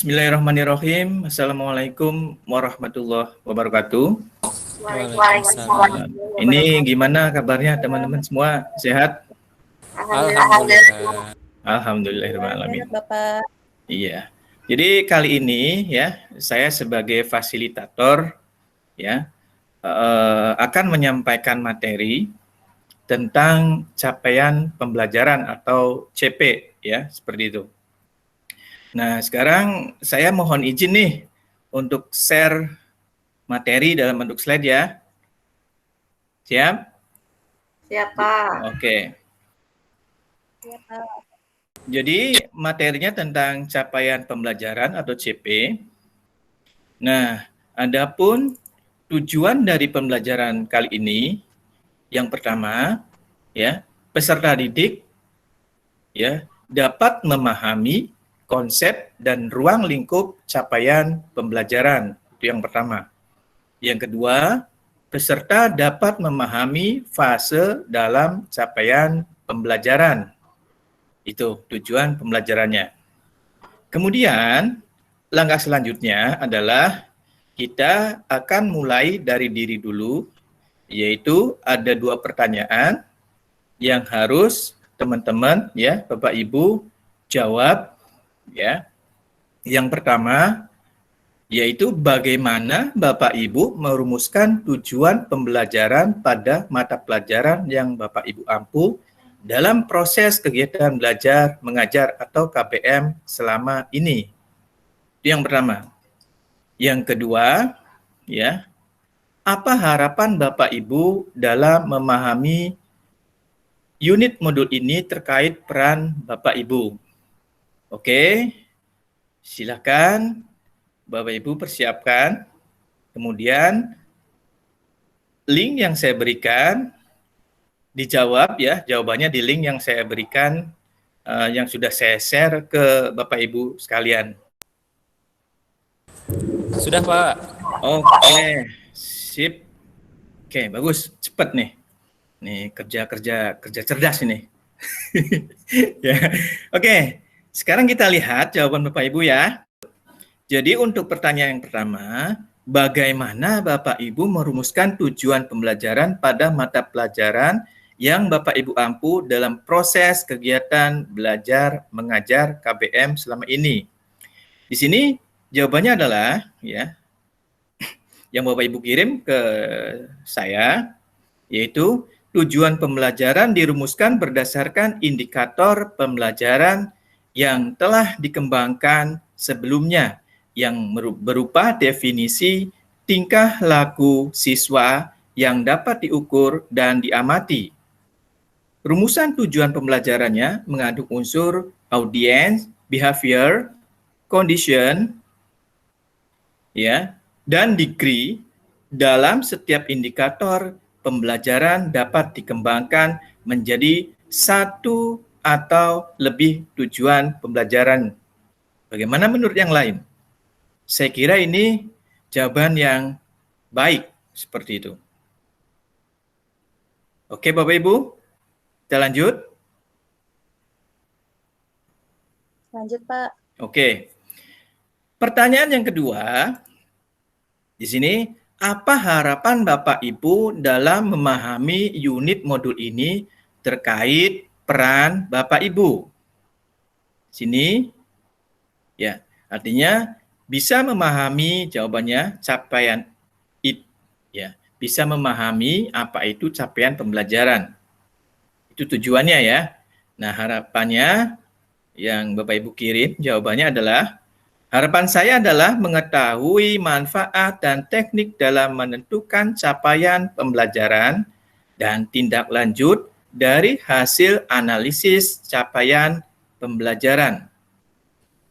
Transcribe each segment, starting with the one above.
Bismillahirrahmanirrahim. Assalamualaikum warahmatullahi wabarakatuh. Waalaikumsalam. Ini gimana kabarnya teman-teman semua? Sehat? Alhamdulillah. Alhamdulillahirrahmanirrahim. Bapak. Iya. Jadi kali ini ya, saya sebagai fasilitator ya akan menyampaikan materi tentang capaian pembelajaran atau CP ya, seperti itu. Nah, sekarang saya mohon izin nih untuk share materi dalam bentuk slide ya. Siap? Siap, Pak. Oke. Siap, Pak. Jadi materinya tentang capaian pembelajaran atau CP. Nah, adapun tujuan dari pembelajaran kali ini, yang pertama, ya, peserta didik ya dapat memahami konsep dan ruang lingkup capaian pembelajaran. Itu yang pertama. Yang kedua, peserta dapat memahami fase dalam capaian pembelajaran. Itu tujuan pembelajarannya. Kemudian, langkah selanjutnya adalah kita akan mulai dari diri dulu, yaitu ada 2 pertanyaan yang harus teman-teman ya, Bapak Ibu jawab ya. Yang pertama yaitu bagaimana Bapak Ibu merumuskan tujuan pembelajaran pada mata pelajaran yang Bapak Ibu ampu dalam proses kegiatan belajar mengajar atau KBM selama ini. Itu yang pertama. Yang kedua, ya, apa harapan Bapak Ibu dalam memahami unit modul ini terkait peran Bapak Ibu? Oke, silakan Bapak Ibu persiapkan. Kemudian link yang saya berikan dijawab ya, jawabannya di link yang saya berikan yang sudah saya share ke Bapak Ibu sekalian. Sudah, Pak. Oke, sip. Oke, bagus, cepat nih. Nih kerja cerdas ini. Ya. Oke, sekarang kita lihat jawaban Bapak Ibu ya. Jadi untuk pertanyaan yang pertama, bagaimana Bapak Ibu merumuskan tujuan pembelajaran pada mata pelajaran yang Bapak Ibu ampu dalam proses kegiatan belajar mengajar KBM selama ini? Di sini jawabannya adalah ya, yang Bapak Ibu kirim ke saya, yaitu tujuan pembelajaran dirumuskan berdasarkan indikator pembelajaran yang telah dikembangkan sebelumnya, yang berupa definisi tingkah laku siswa yang dapat diukur dan diamati. Rumusan tujuan pembelajarannya mengandung unsur audience, behavior, condition, ya, dan degree. Dalam setiap indikator pembelajaran dapat dikembangkan menjadi satu atau lebih tujuan pembelajaran. Bagaimana menurut yang lain? Saya kira ini jawaban yang baik seperti itu. Oke Bapak Ibu, kita lanjut. Lanjut, Pak. Oke. Pertanyaan yang kedua, di sini, apa harapan Bapak Ibu dalam memahami unit modul ini terkait peran Bapak Ibu? Sini, ya, artinya bisa memahami jawabannya capaian ya, bisa memahami apa itu capaian pembelajaran. Itu tujuannya ya. Nah, harapannya yang Bapak Ibu kirim jawabannya adalah, harapan saya adalah mengetahui manfaat dan teknik dalam menentukan capaian pembelajaran dan tindak lanjut dari hasil analisis capaian pembelajaran.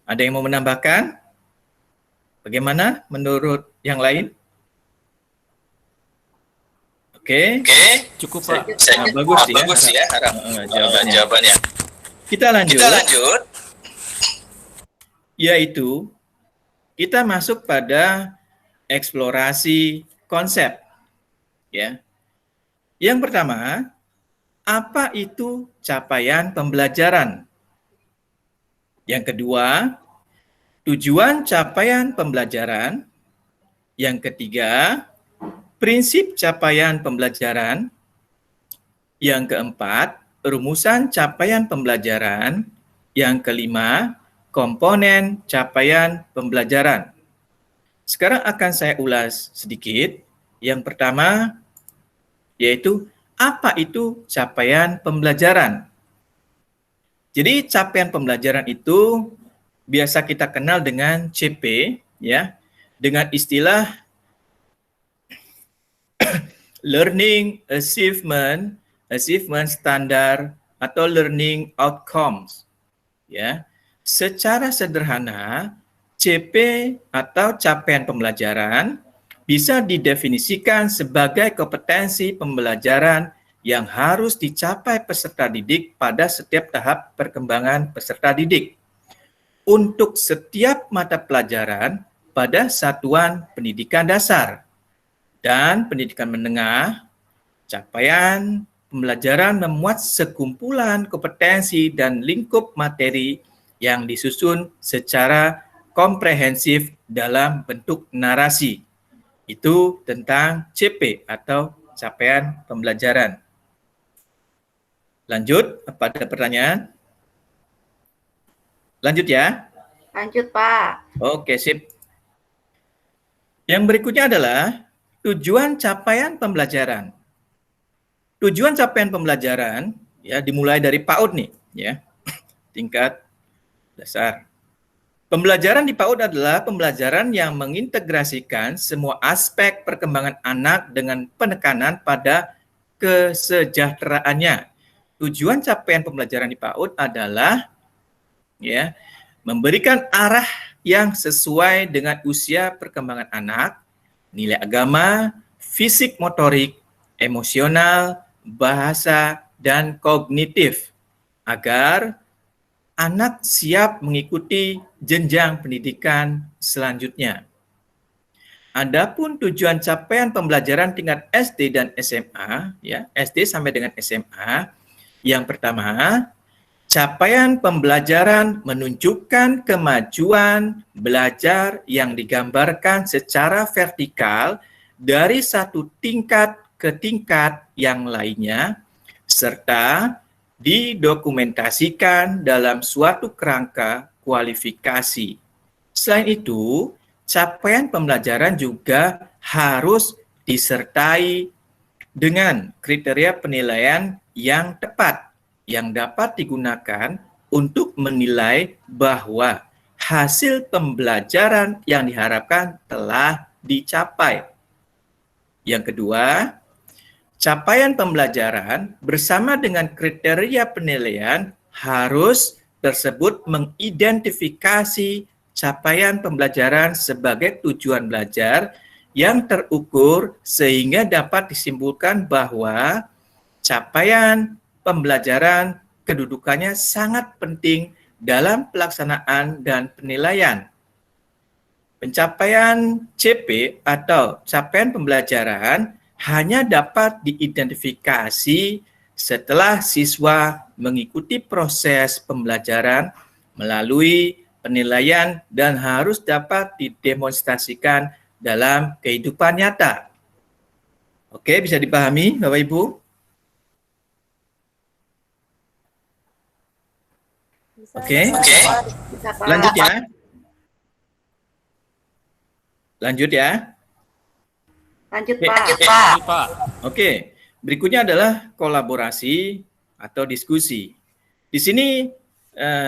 Ada yang mau menambahkan? Bagaimana menurut yang lain? Oke. Cukup, Pak. Bagus ya jawabannya. Kita lanjut. Yaitu kita masuk pada eksplorasi konsep. Ya. Yang pertama, apa itu capaian pembelajaran? Yang kedua, tujuan capaian pembelajaran. Yang ketiga, prinsip capaian pembelajaran. Yang keempat, rumusan capaian pembelajaran. Yang kelima, komponen capaian pembelajaran. Sekarang akan saya ulas sedikit. Yang pertama, yaitu apa itu capaian pembelajaran? Jadi capaian pembelajaran itu biasa kita kenal dengan CP, ya, dengan istilah Learning Achievement Standard atau Learning Outcomes. Ya, secara sederhana, CP atau capaian pembelajaran bisa didefinisikan sebagai kompetensi pembelajaran yang harus dicapai peserta didik pada setiap tahap perkembangan peserta didik untuk setiap mata pelajaran pada satuan pendidikan dasar dan pendidikan menengah. Capaian pembelajaran memuat sekumpulan kompetensi dan lingkup materi yang disusun secara komprehensif dalam bentuk narasi. Itu tentang CP atau capaian pembelajaran. Lanjut, apa ada pertanyaan? Lanjut ya. Lanjut, Pak. Oke, sip. Yang berikutnya adalah tujuan capaian pembelajaran. Tujuan capaian pembelajaran ya dimulai dari PAUD nih, ya. Tingkat dasar. Pembelajaran di PAUD adalah pembelajaran yang mengintegrasikan semua aspek perkembangan anak dengan penekanan pada kesejahteraannya. Tujuan capaian pembelajaran di PAUD adalah ya, memberikan arah yang sesuai dengan usia perkembangan anak, nilai agama, fisik motorik, emosional, bahasa, dan kognitif, agar anak siap mengikuti jenjang pendidikan selanjutnya. Adapun tujuan capaian pembelajaran tingkat SD dan SMA, ya, SD sampai dengan SMA, yang pertama, capaian pembelajaran menunjukkan kemajuan belajar yang digambarkan secara vertikal dari satu tingkat ke tingkat yang lainnya, serta didokumentasikan dalam suatu kerangka kualifikasi. Selain itu, capaian pembelajaran juga harus disertai dengan kriteria penilaian yang tepat yang dapat digunakan untuk menilai bahwa hasil pembelajaran yang diharapkan telah dicapai. Yang kedua, capaian pembelajaran bersama dengan kriteria penilaian harus tersebut mengidentifikasi capaian pembelajaran sebagai tujuan belajar yang terukur sehingga dapat disimpulkan bahwa capaian pembelajaran kedudukannya sangat penting dalam pelaksanaan dan penilaian. Pencapaian CP atau capaian pembelajaran hanya dapat diidentifikasi setelah siswa mengikuti proses pembelajaran melalui penilaian dan harus dapat didemonstrasikan dalam kehidupan nyata. Oke, bisa dipahami Bapak Ibu? Oke. Lanjut ya. Lanjut ya. Lanjut, Oke. Pak. Lanjut, Pak. Oke, berikutnya adalah kolaborasi atau diskusi. Di sini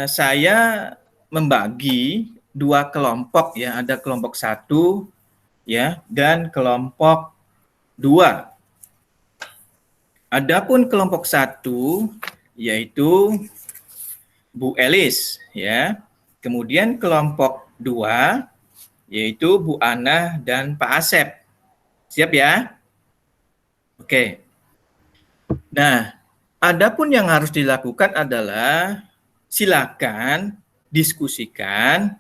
saya membagi dua kelompok ya, ada kelompok 1 ya dan kelompok 2. Adapun kelompok 1 yaitu Bu Elis ya. Kemudian kelompok 2 yaitu Bu Ana dan Pak Asep. Siap ya? Oke. Nah, adapun yang harus dilakukan adalah silakan diskusikan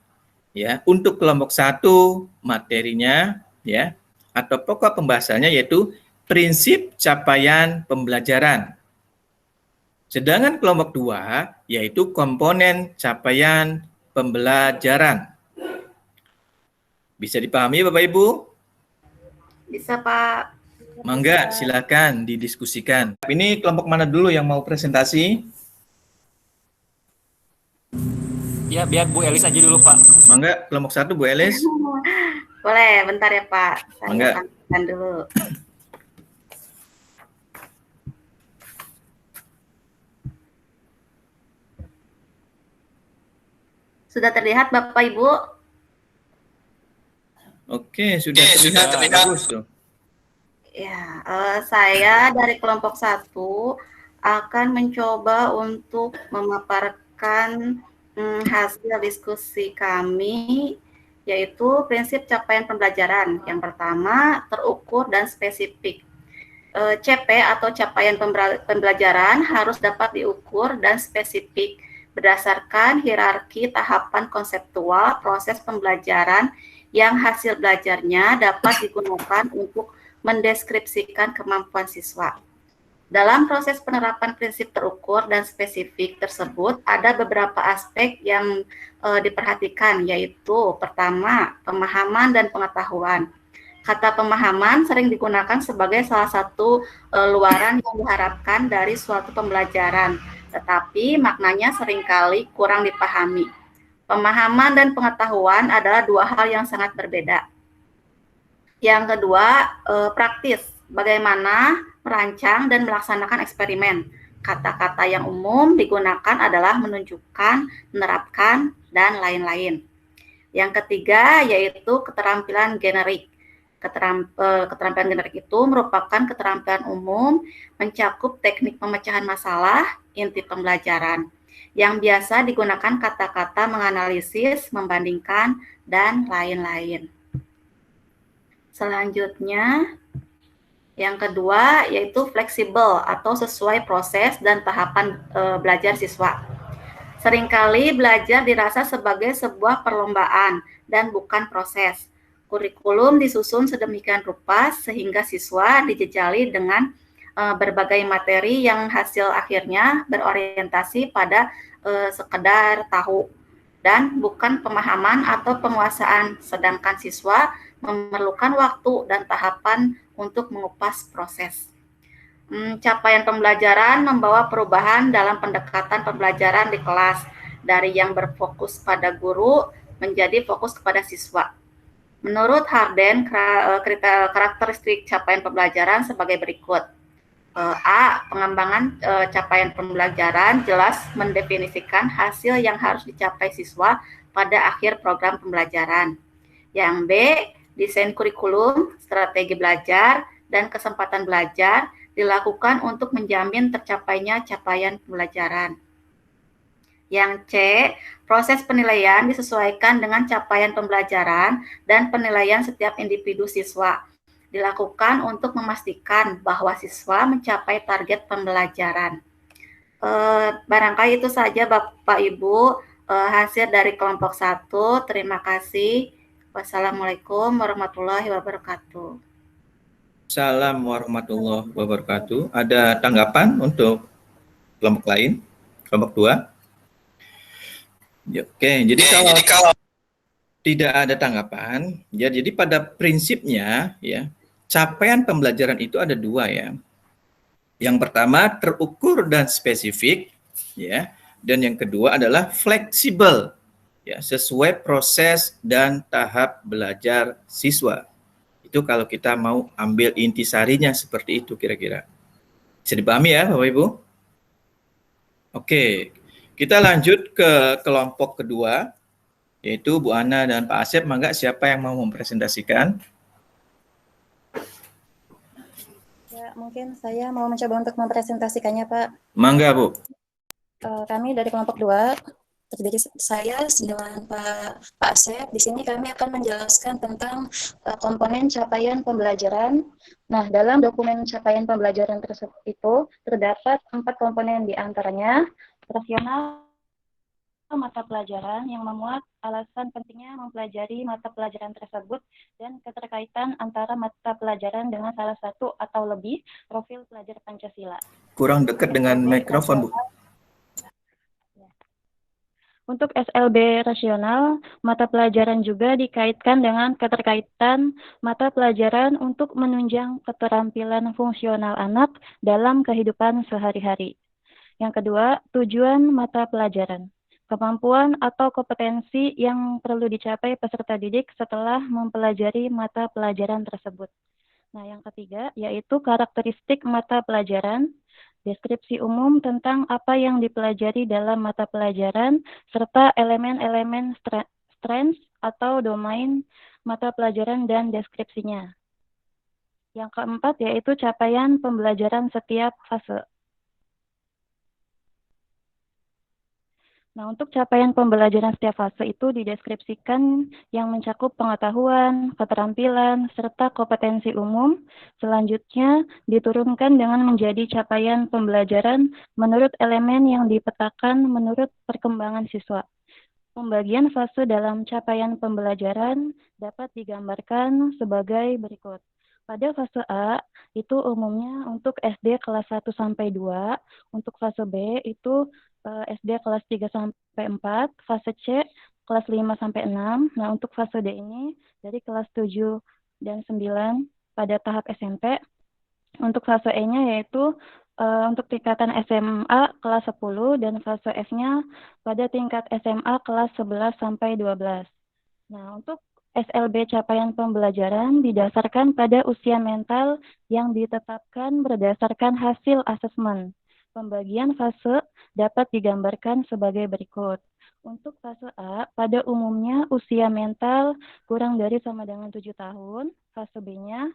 ya untuk kelompok 1 materinya ya atau pokok pembahasannya yaitu prinsip capaian pembelajaran. Sedangkan kelompok 2 yaitu komponen capaian pembelajaran. Bisa dipahami Bapak Ibu? Bisa, Pak. Mangga, silakan didiskusikan. Ini kelompok mana dulu yang mau presentasi? Ya, biar Bu Elis aja dulu, Pak. Mangga, kelompok 1 Bu Elis. Boleh, bentar ya, Pak. Saya Mangga. tampilkan dulu. Sudah terlihat, Bapak Ibu? Oke, sudah terlihat. Bagus tuh. Ya, saya dari kelompok 1 akan mencoba untuk memaparkan hasil diskusi kami, yaitu prinsip capaian pembelajaran. Yang pertama, terukur dan spesifik. CP atau capaian pembelajaran harus dapat diukur dan spesifik berdasarkan hierarki tahapan konseptual proses pembelajaran yang hasil belajarnya dapat digunakan untuk mendeskripsikan kemampuan siswa. Dalam proses penerapan prinsip terukur dan spesifik tersebut, ada beberapa aspek yang diperhatikan, yaitu pertama, pemahaman dan pengetahuan. Kata pemahaman sering digunakan sebagai salah satu luaran yang diharapkan dari suatu pembelajaran, tetapi maknanya seringkali kurang dipahami. Pemahaman dan pengetahuan adalah dua hal yang sangat berbeda. Yang kedua, praktis. Bagaimana merancang dan melaksanakan eksperimen. Kata-kata yang umum digunakan adalah menunjukkan, menerapkan, dan lain-lain. Yang ketiga, yaitu keterampilan generik. Keterampilan generik itu merupakan keterampilan umum mencakup teknik pemecahan masalah, inti pembelajaran, yang biasa digunakan kata-kata menganalisis, membandingkan, dan lain-lain. Selanjutnya, yang kedua yaitu fleksibel atau sesuai proses dan tahapan belajar siswa. Seringkali belajar dirasa sebagai sebuah perlombaan dan bukan proses. Kurikulum disusun sedemikian rupa sehingga siswa dijejali dengan berbagai materi yang hasil akhirnya berorientasi pada sekedar tahu dan bukan pemahaman atau penguasaan, sedangkan siswa memerlukan waktu dan tahapan untuk mengupas proses. Capaian pembelajaran membawa perubahan dalam pendekatan pembelajaran di kelas, dari yang berfokus pada guru menjadi fokus kepada siswa. Menurut Harden, karakteristik capaian pembelajaran sebagai berikut. A. Pengembangan capaian pembelajaran jelas mendefinisikan hasil yang harus dicapai siswa pada akhir program pembelajaran. Yang B. Desain kurikulum, strategi belajar, dan kesempatan belajar dilakukan untuk menjamin tercapainya capaian pembelajaran. Yang C. Proses penilaian disesuaikan dengan capaian pembelajaran dan penilaian setiap individu siswa dilakukan untuk memastikan bahwa siswa mencapai target pembelajaran. Barangkali itu saja Bapak Ibu hasil dari kelompok 1. Terima kasih. Wassalamualaikum warahmatullahi wabarakatuh. Salam warahmatullahi wabarakatuh. Ada tanggapan untuk kelompok lain? Kelompok 2? Oke, jadi kalau tidak ada tanggapan, ya jadi pada prinsipnya ya capaian pembelajaran itu ada dua ya. Yang pertama terukur dan spesifik, ya, dan yang kedua adalah fleksibel, ya, sesuai proses dan tahap belajar siswa. Itu kalau kita mau ambil intisarinya seperti itu kira-kira. Bisa dipahami ya Bapak Ibu? Oke, kita lanjut ke kelompok kedua, yaitu Bu Ana dan Pak Asep. Mangga siapa yang mau mempresentasikan? Ya, mungkin saya mau mencoba untuk mempresentasikannya, Pak. Mangga, Bu. Kami dari kelompok 2, terdiri saya dengan Pak Asep. Di sini kami akan menjelaskan tentang komponen capaian pembelajaran. Nah, dalam dokumen capaian pembelajaran tersebut itu terdapat 4 komponen, di antaranya rasional mata pelajaran yang memuat alasan pentingnya mempelajari mata pelajaran tersebut dan keterkaitan antara mata pelajaran dengan salah satu atau lebih profil pelajar Pancasila. Kurang dekat dengan mikrofon, Bu. Untuk SLB rasional, mata pelajaran juga dikaitkan dengan keterkaitan mata pelajaran untuk menunjang keterampilan fungsional anak dalam kehidupan sehari-hari. Yang kedua, tujuan mata pelajaran. Kemampuan atau kompetensi yang perlu dicapai peserta didik setelah mempelajari mata pelajaran tersebut. Nah, yang ketiga yaitu karakteristik mata pelajaran. Deskripsi umum tentang apa yang dipelajari dalam mata pelajaran, serta elemen-elemen strengths atau domain mata pelajaran dan deskripsinya. Yang keempat yaitu capaian pembelajaran setiap fase. Nah, untuk capaian pembelajaran setiap fase itu dideskripsikan yang mencakup pengetahuan, keterampilan, serta kompetensi umum. Selanjutnya, diturunkan dengan menjadi capaian pembelajaran menurut elemen yang dipetakan menurut perkembangan siswa. Pembagian fase dalam capaian pembelajaran dapat digambarkan sebagai berikut. Pada fase A, itu umumnya untuk SD kelas 1 sampai 2, untuk fase B itu SD kelas 3 sampai 4, fase C kelas 5 sampai 6. Nah, untuk fase D ini dari kelas 7 dan 9 pada tahap SMP. Untuk fase E-nya yaitu untuk tingkatan SMA kelas 10 dan fase F-nya pada tingkat SMA kelas 11 sampai 12. Nah, untuk SLB capaian pembelajaran didasarkan pada usia mental yang ditetapkan berdasarkan hasil asesmen. Pembagian fase dapat digambarkan sebagai berikut. Untuk fase A, pada umumnya usia mental kurang dari sama dengan 7 tahun. Fase B-nya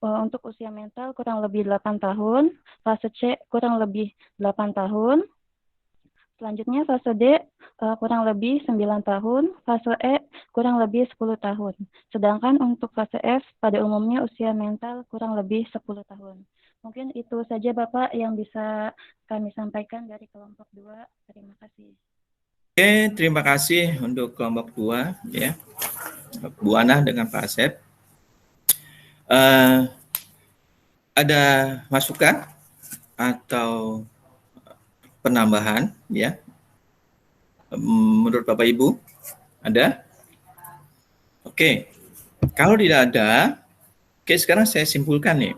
untuk usia mental kurang lebih 8 tahun. Fase C kurang lebih 8 tahun. Selanjutnya fase D kurang lebih 9 tahun, fase E kurang lebih 10 tahun. Sedangkan untuk fase F pada umumnya usia mental kurang lebih 10 tahun. Mungkin itu saja Bapak yang bisa kami sampaikan dari kelompok 2. Terima kasih. Oke, terima kasih untuk kelompok 2 ya. Bu Ana dengan Pak Asep. Ada masukan atau penambahan ya menurut Bapak Ibu? Ada? Oke, kalau tidak ada, oke sekarang saya simpulkan nih.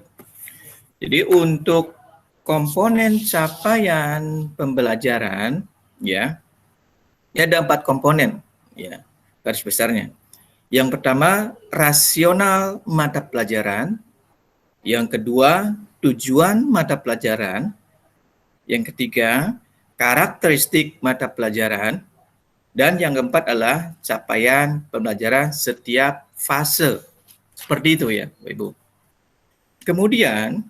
Jadi untuk komponen capaian pembelajaran ya ada 4 komponen ya garis besarnya. Yang pertama rasional mata pelajaran, yang kedua tujuan mata pelajaran, yang ketiga karakteristik mata pelajaran, dan yang keempat adalah capaian pembelajaran setiap fase. Seperti itu ya, Bapak Ibu. Kemudian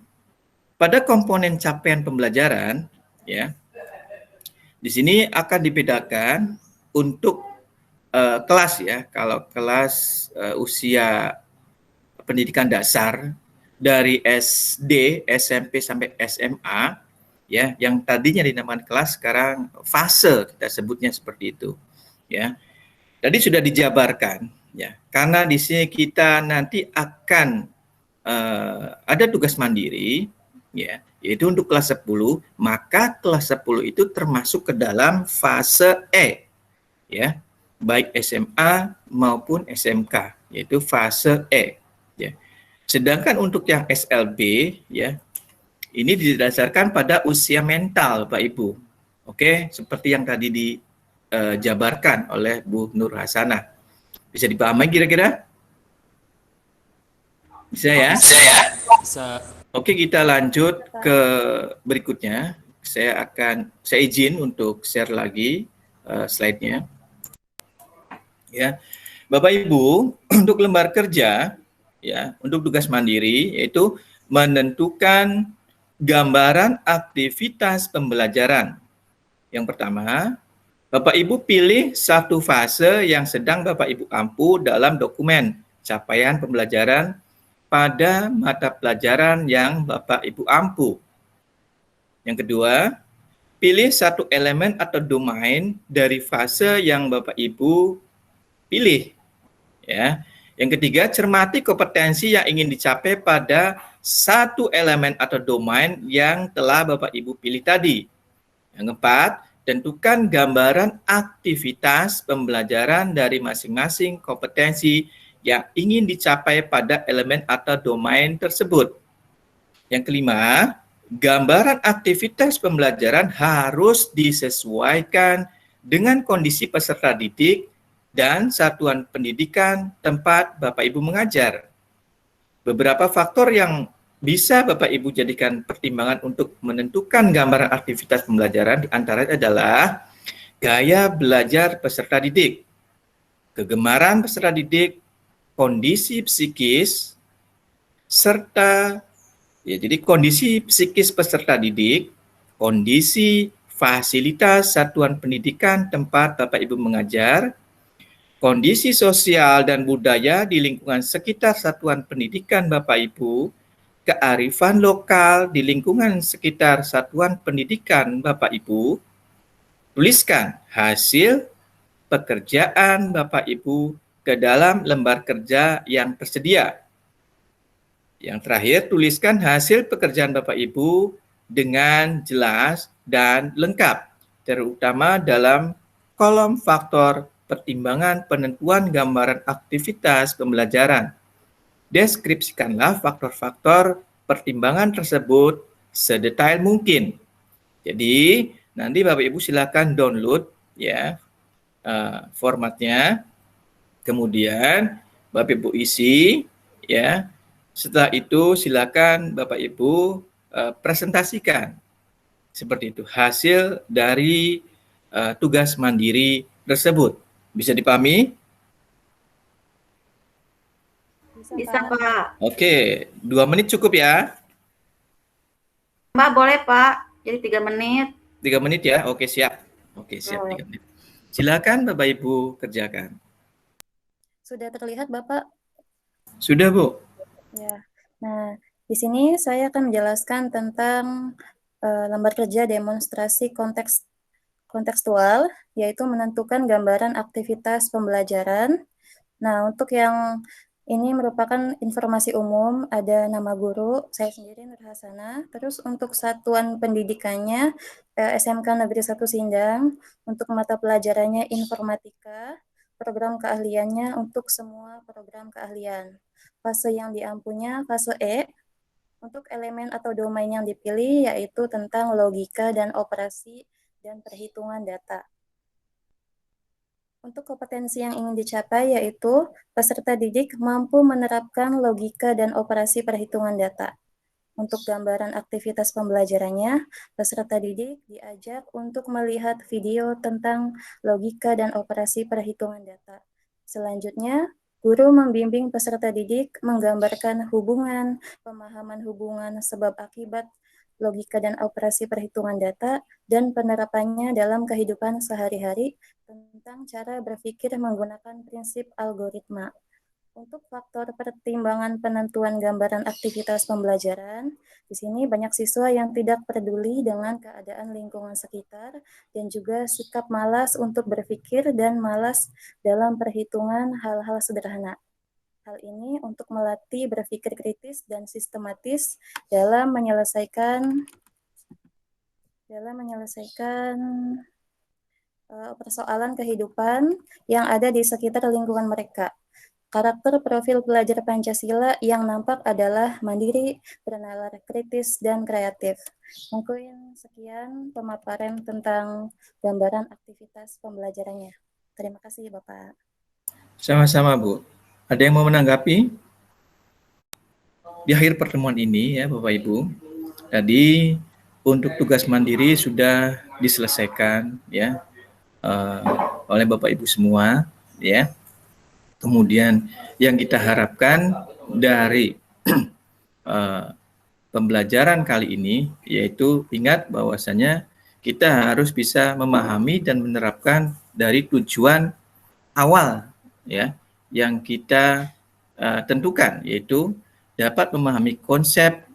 pada komponen capaian pembelajaran ya, di sini akan dibedakan untuk kelas ya. Kalau kelas usia pendidikan dasar dari SD, SMP sampai SMA ya, yang tadinya dinamakan kelas sekarang fase kita sebutnya seperti itu ya. Tadi sudah dijabarkan ya. Karena di sini kita nanti akan ada tugas mandiri ya, yaitu untuk kelas 10, maka kelas 10 itu termasuk ke dalam fase E ya, baik SMA maupun SMK, yaitu fase E ya. Sedangkan untuk yang SLB ya, ini didasarkan pada usia mental Pak Ibu. Oke, seperti yang tadi dijabarkan oleh Bu Nur Hasanah. Bisa dipahami kira-kira? Bisa ya? Bisa. Oke, kita lanjut ke berikutnya. Saya izin untuk share lagi slide-nya. Ya. Bapak Ibu, untuk lembar kerja ya, untuk tugas mandiri yaitu menentukan gambaran aktivitas pembelajaran. Yang pertama, Bapak Ibu pilih satu fase yang sedang Bapak Ibu ampu dalam dokumen capaian pembelajaran pada mata pelajaran yang Bapak Ibu ampu. Yang kedua, pilih satu elemen atau domain dari fase yang Bapak Ibu pilih. Ya. Yang ketiga, cermati kompetensi yang ingin dicapai pada satu elemen atau domain yang telah Bapak Ibu pilih tadi. Yang keempat, tentukan gambaran aktivitas pembelajaran dari masing-masing kompetensi yang ingin dicapai pada elemen atau domain tersebut. Yang kelima, gambaran aktivitas pembelajaran harus disesuaikan dengan kondisi peserta didik dan satuan pendidikan tempat Bapak Ibu mengajar. Beberapa faktor yang bisa Bapak Ibu jadikan pertimbangan untuk menentukan gambaran aktivitas pembelajaran diantaranya adalah gaya belajar peserta didik, kegemaran peserta didik, kondisi psikis, serta jadi kondisi psikis peserta didik, kondisi fasilitas satuan pendidikan tempat Bapak Ibu mengajar, kondisi sosial dan budaya di lingkungan sekitar satuan pendidikan Bapak Ibu, kearifan lokal di lingkungan sekitar satuan pendidikan Bapak Ibu, tuliskan hasil pekerjaan Bapak Ibu ke dalam lembar kerja yang tersedia. Yang terakhir, tuliskan hasil pekerjaan Bapak Ibu dengan jelas dan lengkap, terutama dalam kolom faktor pertimbangan penentuan gambaran aktivitas pembelajaran. Deskripsikanlah faktor-faktor pertimbangan tersebut sedetail mungkin. Jadi nanti Bapak Ibu silakan download ya formatnya, kemudian Bapak Ibu isi ya. Setelah itu silakan Bapak Ibu presentasikan seperti itu hasil dari tugas mandiri tersebut. Bisa dipahami? Bisa, Pak. Oke, 2 menit cukup ya? Mbak, boleh, Pak. Jadi 3 menit. 3 menit ya? Oke, siap. Oke, siap. 3 menit. Silakan Bapak Ibu kerjakan. Sudah terlihat, Bapak? Sudah, Bu. Ya. Nah, di sini saya akan menjelaskan tentang lembar kerja demonstrasi kontekstual, yaitu menentukan gambaran aktivitas pembelajaran. Nah, untuk yang ini merupakan informasi umum, ada nama guru, saya sendiri Nur Hasana. Terus untuk satuan pendidikannya, SMK Negeri 1 Sindang, untuk mata pelajarannya informatika, program keahliannya untuk semua program keahlian. Fase yang diampunya, fase E, untuk elemen atau domain yang dipilih, yaitu tentang logika dan operasi dan perhitungan data. Untuk kompetensi yang ingin dicapai yaitu peserta didik mampu menerapkan logika dan operasi perhitungan data. Untuk gambaran aktivitas pembelajarannya, peserta didik diajak untuk melihat video tentang logika dan operasi perhitungan data. Selanjutnya, guru membimbing peserta didik menggambarkan hubungan, pemahaman hubungan sebab akibat logika dan operasi perhitungan data, dan penerapannya dalam kehidupan sehari-hari tentang cara berpikir menggunakan prinsip algoritma. Untuk faktor pertimbangan penentuan gambaran aktivitas pembelajaran, di sini banyak siswa yang tidak peduli dengan keadaan lingkungan sekitar dan juga sikap malas untuk berpikir dan malas dalam perhitungan hal-hal sederhana. Hal ini untuk melatih berpikir kritis dan sistematis dalam menyelesaikan persoalan kehidupan yang ada di sekitar lingkungan mereka. Karakter profil pelajar Pancasila yang nampak adalah mandiri, bernalar kritis, dan kreatif. Mungkin sekian pemaparan tentang gambaran aktivitas pembelajarannya. Terima kasih, Bapak. Sama-sama, Bu. Ada yang mau menanggapi? Di akhir pertemuan ini ya Bapak Ibu, tadi untuk tugas mandiri sudah diselesaikan ya oleh Bapak Ibu semua ya. Kemudian yang kita harapkan dari pembelajaran kali ini yaitu ingat bahwasanya kita harus bisa memahami dan menerapkan dari tujuan awal ya yang kita tentukan, yaitu dapat memahami konsep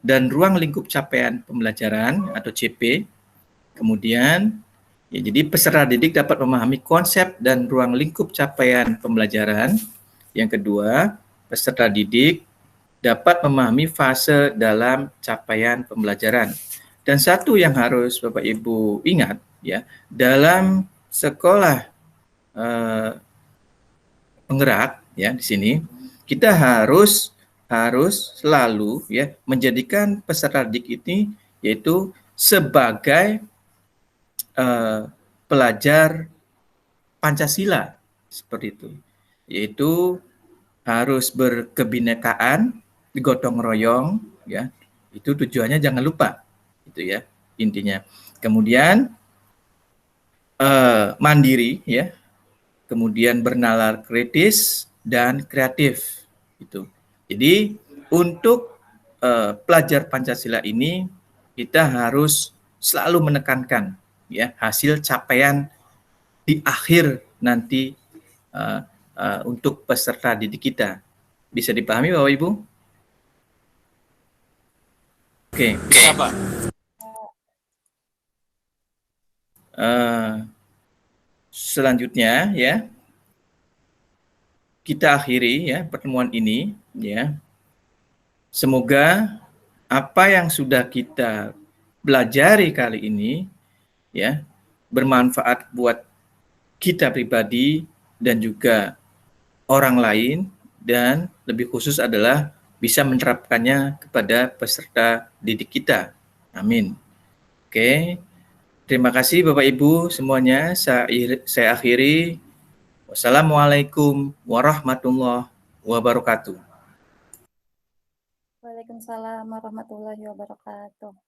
dan ruang lingkup capaian pembelajaran atau CP. Kemudian, ya, jadi peserta didik dapat memahami konsep dan ruang lingkup capaian pembelajaran. Yang kedua, peserta didik dapat memahami fase dalam capaian pembelajaran. Dan satu yang harus Bapak Ibu ingat, ya, dalam sekolah penggerak ya di sini kita harus selalu ya menjadikan peserta didik ini yaitu sebagai pelajar Pancasila seperti itu, yaitu harus berkebinekaan, gotong royong ya. Itu tujuannya jangan lupa. Itu ya intinya. Kemudian mandiri ya. Kemudian bernalar kritis dan kreatif itu. Jadi untuk pelajar Pancasila ini kita harus selalu menekankan ya hasil capaian di akhir nanti untuk peserta didik kita. Bisa dipahami Bapak Ibu? Oke. Bisa, Pak. Selanjutnya ya kita akhiri ya pertemuan ini ya. Semoga apa yang sudah kita pelajari kali ini ya bermanfaat buat kita pribadi dan juga orang lain, dan lebih khusus adalah bisa menerapkannya kepada peserta didik kita. Amin. Oke. Terima kasih Bapak Ibu semuanya. Saya akhiri. Wassalamualaikum warahmatullahi wabarakatuh. Waalaikumsalam warahmatullahi wabarakatuh.